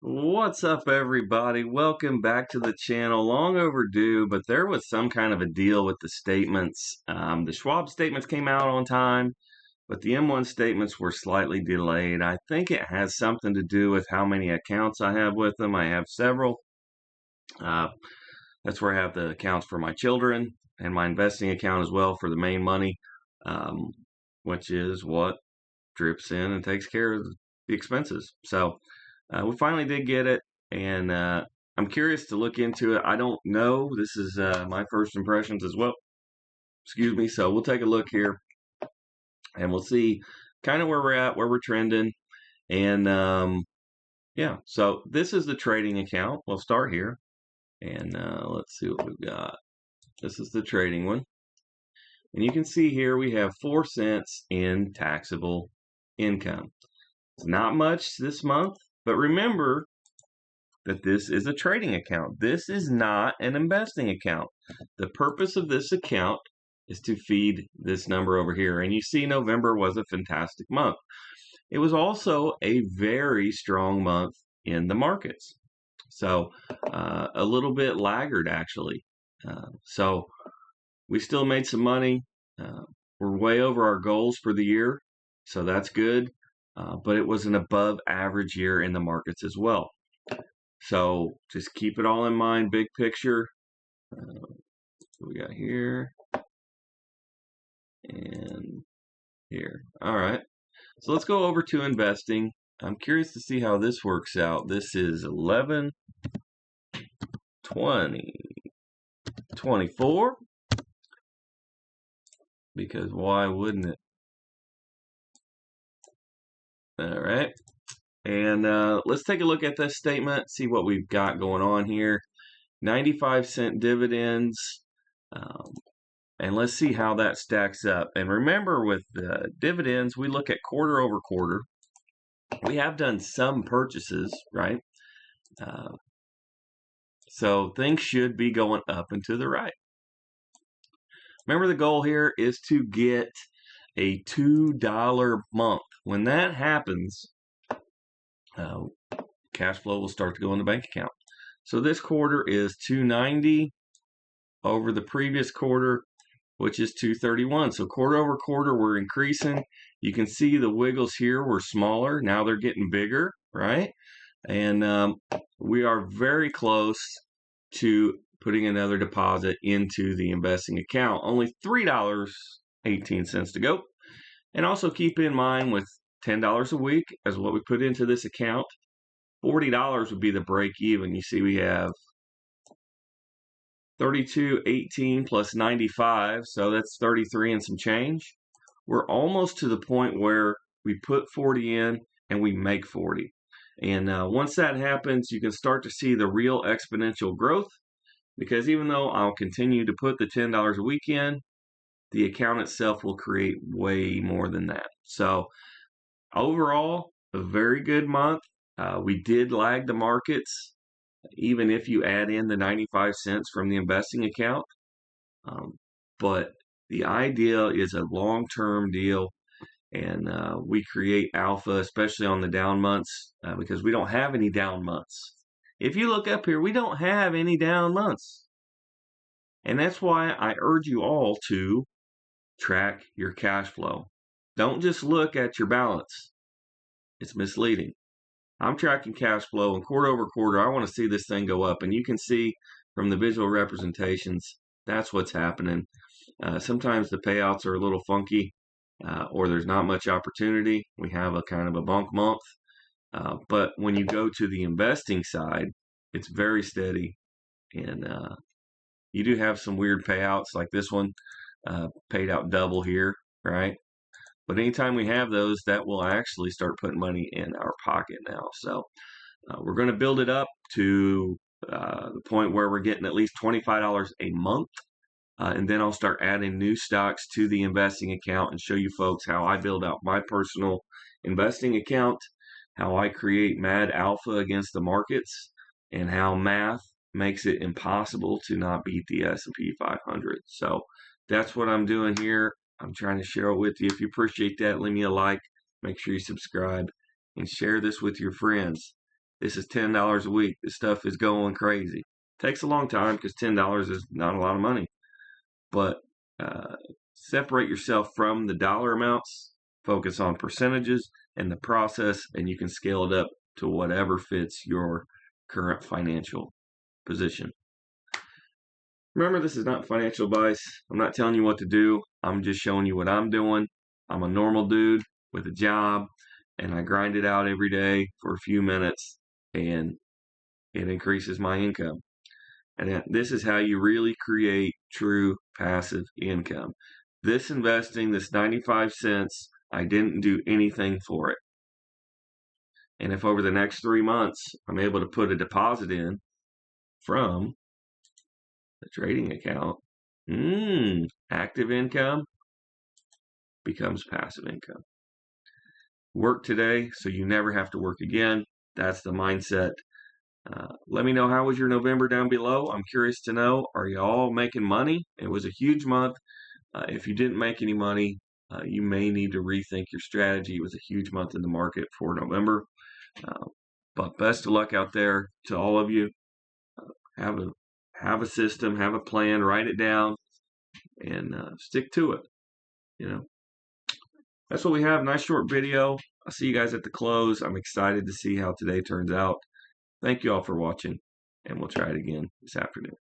What's up, everybody? Welcome back to the channel. Long overdue, but there was some kind of a deal with the statements. The Schwab statements came out on time, but the M1 statements were slightly delayed. I think it has something to do with how many accounts I have with them. I have several. Uh, that's where I have the accounts for my children and my investing account as well for the main money, um, which is what drips in and takes care of the expenses. So we finally did get it, and I'm curious to look into it. I don't know. This is my first impressions as well. Excuse me. So we'll take a look here, and we'll see kind of where we're at, where we're trending, and yeah. So this is the trading account. We'll start here, and let's see what we've got. This is the trading one, and you can see here we have 4 cents in taxable income. It's not much this month, but remember that this is a trading account. This is not an investing account. The purpose of this account is to feed this number over here. And you see November was a fantastic month. It was also a very strong month in the markets. So a little bit laggard, actually. So we still made some money. We're way over our goals for the year, so that's good. But it was an above average year in the markets as well. So just keep it all in mind, big picture. What we got here and here. All right. So let's go over to investing. I'm curious to see how this works out. This is 11, 20, 24. Because why wouldn't it? All right. And let's take a look at this statement, see what we've got going on here. 95-cent dividends. And let's see how that stacks up. And remember, with dividends, we look at quarter over quarter. We have done some purchases, right? So things should be going up and to the right. Remember, the goal here is to get a $2 month. When that happens, cash flow will start to go in the bank account. So this quarter is $290 over the previous quarter, which is $231. So quarter over quarter, we're increasing. You can see the wiggles here were smaller. Now they're getting bigger, right? And we are very close to putting another deposit into the investing account. Only $3.18 to go. And also keep in mind, with $10 a week as what we put into this account, $40 would be the break even. You see we have 32.18 plus 95, so that's 33 and some change. We're almost to the point where we put 40 in and we make 40. And once that happens, you can start to see the real exponential growth, because even though I'll continue to put the $10 a week in, the account itself will create way more than that. So overall, a very good month. We did lag the markets, even if you add in the 95 cents from the investing account. But the idea is a long-term deal, and we create alpha, especially on the down months, because we don't have any down months. If you look up here, we don't have any down months. And that's why I urge you all to track your cash flow. Don't just look at your balance. It's misleading. I'm tracking cash flow, and quarter over quarter, I want to see this thing go up. And you can see from the visual representations, that's what's happening. Sometimes the payouts are a little funky, or there's not much opportunity. We have a kind of a bunk month. But when you go to the investing side, it's very steady. And you do have some weird payouts, like this one paid out double here, right? But anytime we have those, that will actually start putting money in our pocket now. So we're going to build it up to the point where we're getting at least $25 a month. And then I'll start adding new stocks to the investing account and show you folks how I build out my personal investing account, how I create mad alpha against the markets, and how math makes it impossible to not beat the S&P 500. So that's what I'm doing here. I'm trying to share it with you. If you appreciate that, leave me a like. Make sure you subscribe and share this with your friends. This is $10 a week. This stuff is going crazy. Takes a long time because $10 is not a lot of money. But separate yourself from the dollar amounts, focus on percentages and the process, and you can scale it up to whatever fits your current financial position. Remember, this is not financial advice. I'm not telling you what to do. I'm just showing you what I'm doing. I'm a normal dude with a job, and I grind it out every day for a few minutes, and it increases my income. And this is how you really create true passive income. This investing, this 95 cents, I didn't do anything for it. And if over the next 3 months I'm able to put a deposit in from the trading account, active income becomes passive income. Work today so you never have to work again. That's the mindset. Let me know, how was your November down below. I'm curious to know, are you all making money? It was a huge month. If you didn't make any money, you may need to rethink your strategy. It was a huge month in the market for November. But best of luck out there to all of you. Have a system, have a plan, write it down, and stick to it. That's what we have. Nice short video. I'll see you guys at the close. I'm excited to see how today turns out. Thank you all for watching, and we'll try it again this afternoon.